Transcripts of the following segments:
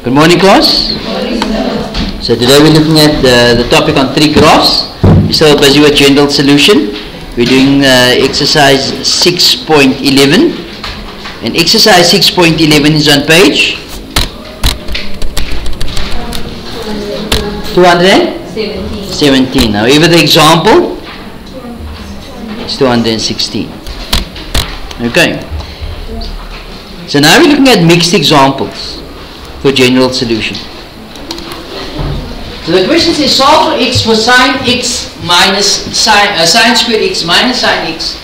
Good morning, class. Good morning, sir. So today we're looking at the topic on trig graphs. We're still busy with general solution. We're doing exercise 6.11, and exercise 6.11 is on page 217. However, the example is 216. Okay. So now we're looking at mixed examples for general solution. So the question says solve for x for sine x minus sine squared x minus sine x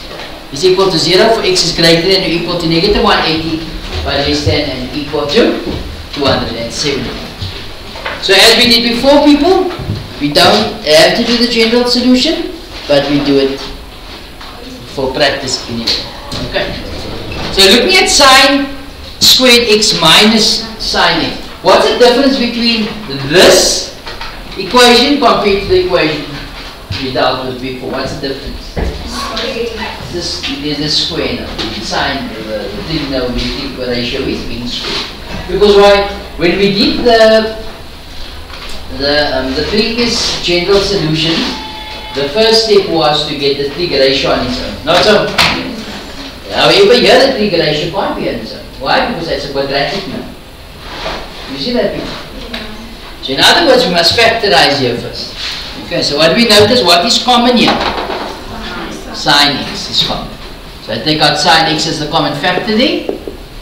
is equal to 0 for x is greater than or equal to negative 180 but less than and equal to 270. So as we did before, people, we don't have to do the general solution, but we do it for practice anyway. Okay. So looking at sine squared x minus sine x. What's the difference between this equation compared to the equation we dealt with before? What's the difference? This is the square now. Sine, the trigonometric ratio is being squared. Because why? When we did the previous general solution, the first step was to get the trig ratio on its own. Not so. However, here the trig ratio can't be on its own. Why? Because that's a quadratic number. You see that, people? So in other words, we must factorize here first. Okay, so what we notice, what is common here? Sine x is common. So I take out sine x as the common factor there.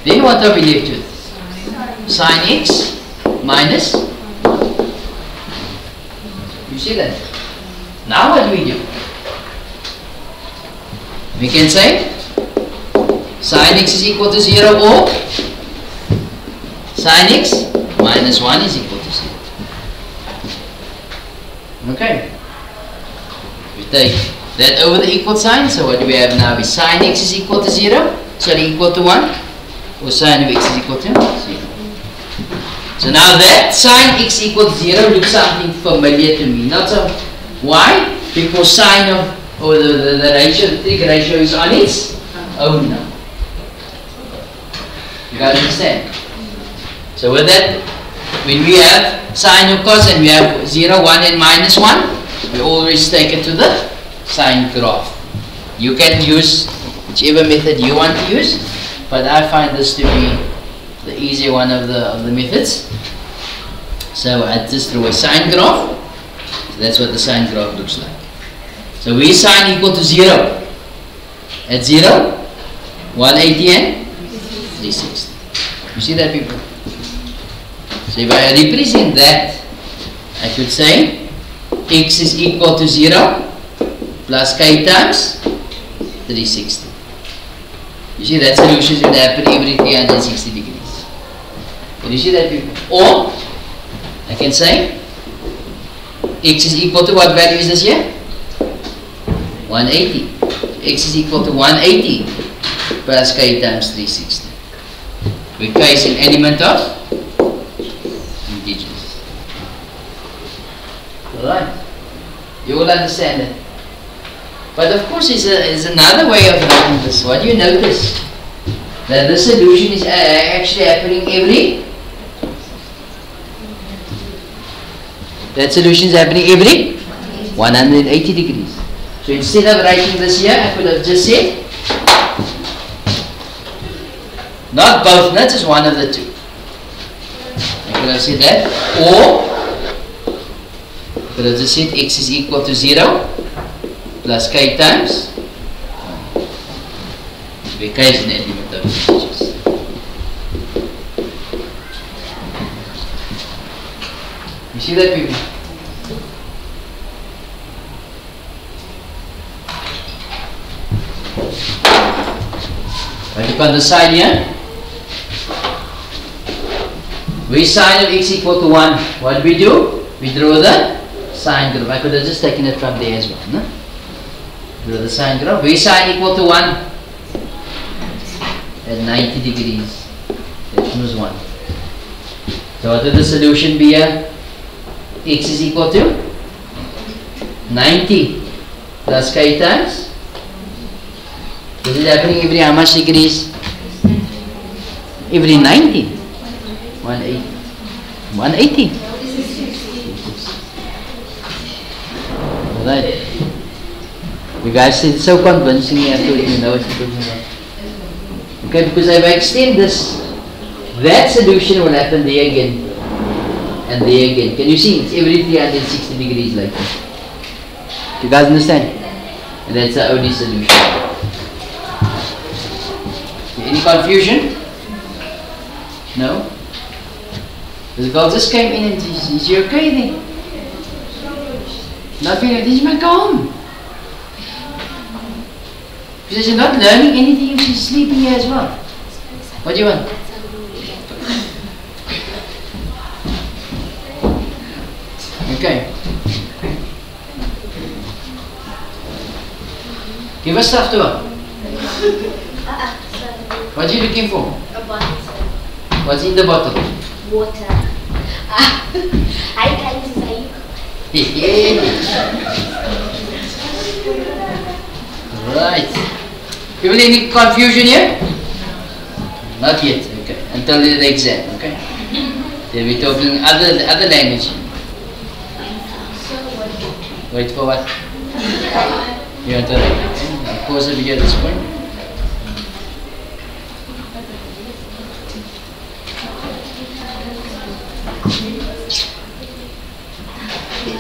Then what are we left with? Sine x minus 1. You see that? Now what do we do? We can say sine x is equal to 0 or sine x minus 1 is equal to 0. Okay. We take that over the equal sign. So what do we have now is sine x is equal to 0. Sorry, equal to 1. Or sine of x is equal to 0. So now that sine x equal to 0 looks something familiar to me. Not so. Why? Because sine of, or the ratio, the trig ratio is on its own now. You guys understand? So with that, when we have sine of cos and we have 0, 1 and minus 1, we always take it to the sine graph. You can use whichever method you want to use, but I find this to be the easier one of the methods. So I just draw a sine graph. So that's what the sine graph looks like. So we sine equal to 0. At 0, 180 and 360. You see that, people? So if I represent that, I could say x is equal to 0 plus k times 360. You see that solution should happen every 360 degrees. Can you see that, people? Or I can say x is equal to what value is this here? 180. So x is equal to 180 plus k times 360. Where k is an element of integers. Alright. You will understand it. But of course, there's another way of writing this. What do you notice? That the solution is actually happening every. That solution is happening every 180 degrees. So instead of writing this here, I could have just said not both, not just one of the two. I could have said that, or I could have just said x is equal to 0 plus k times 1. Where k is an element of integers. You see that, people? I look on the side here. We sine of x equal to 1. What do? We draw the sine graph. I could have just taken it from there as well. No? Draw the sine graph. We sine equal to 1 at 90 degrees. That was 1. So what would the solution be here? X is equal to 90 plus k times. This is happening every how much degrees? Every 90. 180. 180. Right. You guys see, it's so convincing you have to even know what you're talking about. Okay, because if I extend this, that solution will happen there again. And there again. Can you see? It's every 360 degrees like that. You guys understand? And that's the only solution. Any confusion? No? The girl just came in and is she okay then? Not feeling, then she might go home. Because she's not learning anything if she's sleeping here as well. What do you want? Okay. Give us stuff to her. What are you looking for? A bottle. What's in the bottle? Water. I can't say. Right. People any confusion here? Not yet. Okay. Until the exam. Okay. Then we're talking other language. Wait for what? You want to write? Okay. I'll pause the video at this point.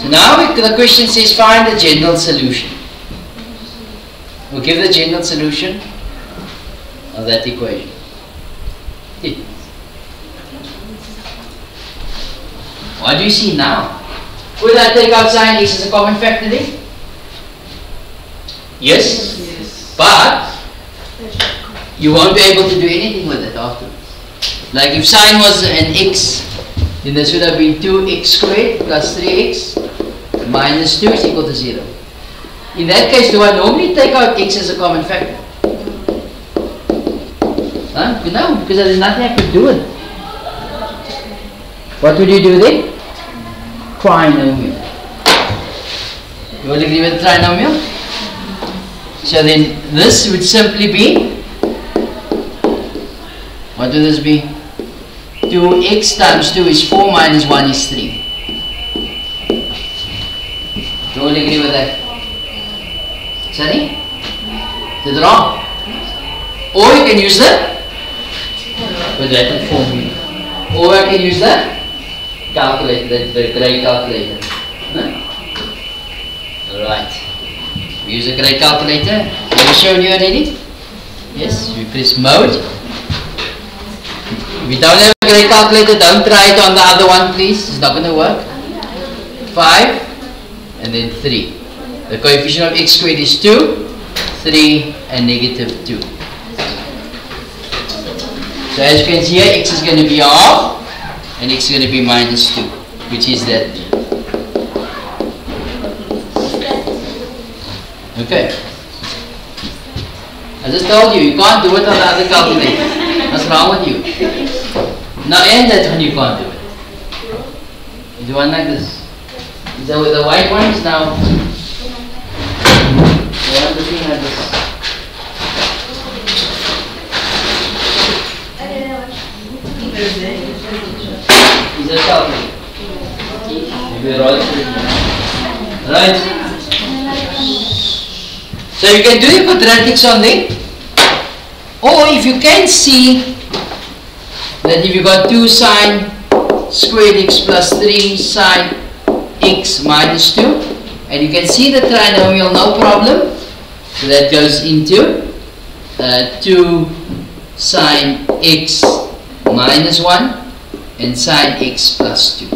So now the question says find the general solution. We'll give the general solution of that equation. What do you see now? Would I take out sine x as a common factor there? Yes? But you won't be able to do anything with it afterwards. Like if sine was an x, then this would have been 2x squared plus 3x minus 2 is equal to 0. In that case, do I normally take out x as a common factor? Huh? No, because there is nothing I could do with it. What would you do then? Trinomial. You all agree with trinomial? So then this would simply be, what would this be? 2x times 2 is 4 minus 1 is 3. You all agree with that? Sorry? Is it wrong? Or you can use the quadratic formula. Or I can use the calculator, the gray calculator. No? Alright. We use a gray calculator. Have I shown you already? Yes, we press mode. If you don't have a gray calculator, don't try it on the other one please. It's not going to work. 5 and then 3. The coefficient of x squared is 2, 3 and negative 2. So as you can see here, x is going to be half and x is going to be minus 2, which is that. Okay. I just told you, you can't do it on the other calculator. What's wrong with you? Now and that one you can't do it. You do one like this. So with the white ones now, the one looking like this. Is that calculator? Maybe roll it. Right? So you can do the quadratics on there. Or if you can see that if you got 2 sine squared x plus 3 sine x minus 2, and you can see the trinomial no problem, so that goes into 2 sine x minus 1 and sine x plus 2.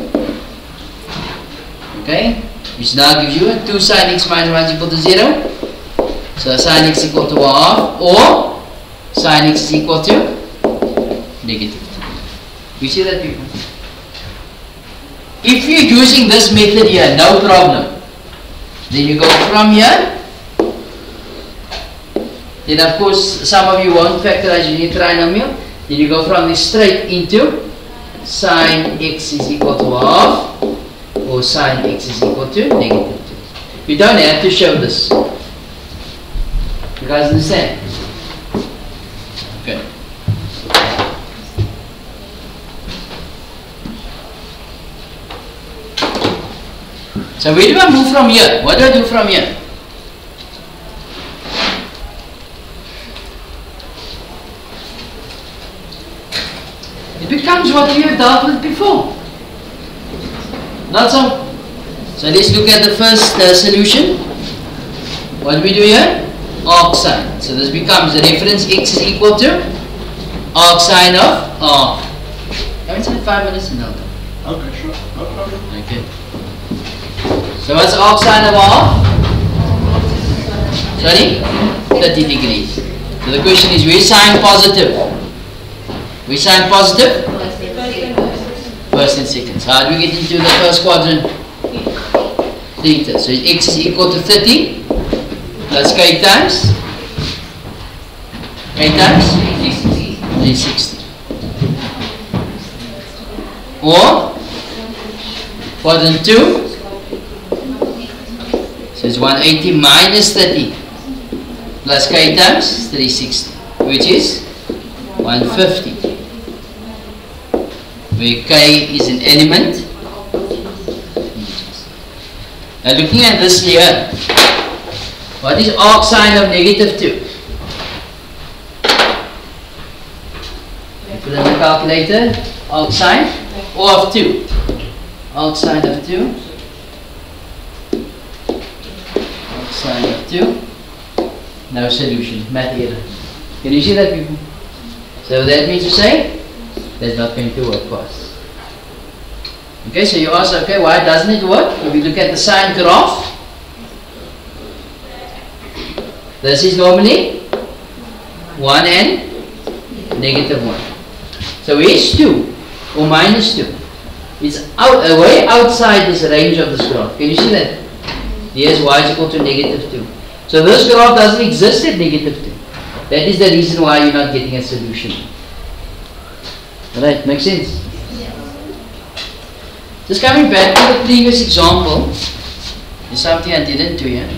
Okay, which now gives you 2 sine x minus 1 is equal to 0. So sine x is equal to half, or sine x is equal to negative 2. You see that, people? If you're using this method here, no problem. Then you go from here. Then of course, some of you won't factorize your trinomial. Then you go from this straight into sine x is equal to half, or sine x is equal to negative 2. You don't have to show this. You guys understand? Okay. So where do I move from here? What do I do from here? It becomes what we have dealt with before. Not so. So let's look at the first solution. What do we do here? Arc sine. So this becomes the reference x is equal to arc sine of r. Come inside 5 minutes and Delta. Okay, sure. No problem. Okay. So what's arc sine of r? Sorry? 30 degrees. So the question is, we sine positive. We sine positive? First and second. So how do we get into the first quadrant? Theta. So x is equal to 30 plus k times? K times? 360. Or quadrant 2. So it's 180 minus 30 plus k times 360, which is 150. Where k is an element. Now looking at this here, what is arc sine of negative 2? You put in the calculator, arc sine or of 2. Arc sine of 2. Arc sine of 2. No solution, math error. Can you see that, people? So that means to say, that's not going to work for us. Okay, so you ask, okay, why doesn't it work? If you look at the sine graph, this is normally 1 and negative 1. So here's 2 or minus 2. It's way outside this range of this graph. Can you see that? Here's y is equal to negative 2. So this graph doesn't exist at negative 2. That is the reason why you're not getting a solution. Alright, makes sense? Just coming back to the previous example, there's something I didn't do here.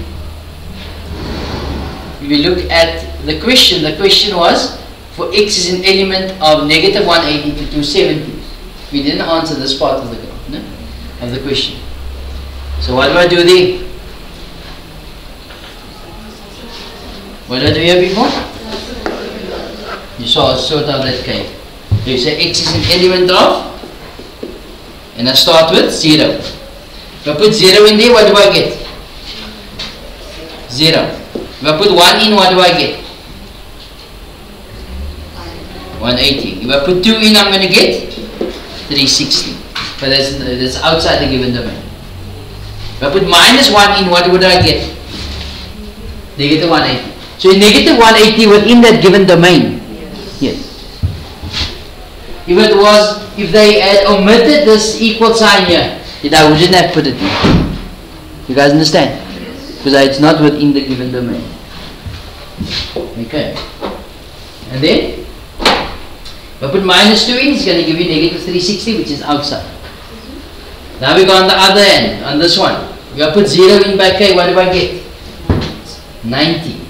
If we look at the question was, for x is an element of negative 180 to 270. We didn't answer this part of the graph, no? Of the question. So what do I do there? What did I do here before? You saw sort out that cake. So you say x is an element of, and I start with 0. If I put 0 in there, what do I get? 0. If I put 1 in, what do I get? 180. If I put 2 in, I'm going to get 360. But that's outside the given domain. If I put minus 1 in, what would I get? Negative 180. So in negative 180 within that given domain. Yes. If they had omitted this equal sign here, then I wouldn't have put it in. You guys understand? Because it's not within the given domain. Okay. And then, if I put minus 2 in, it's going to give you negative 360, which is outside. Now we go on the other end, on this one. If I put 0 in by k, what do I get? 90.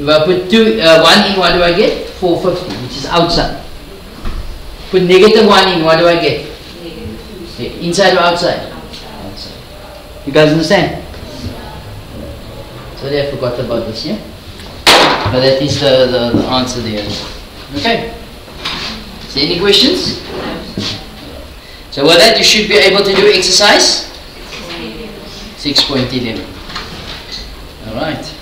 If I put 1 in, what do I get? 450, which is outside. Put negative 1 in, what do I get? Inside or outside? Outside. You guys understand? Sorry, I forgot about this, yeah? But that is the answer there. Okay? So any questions? So with that, you should be able to do exercise 6.11. Alright.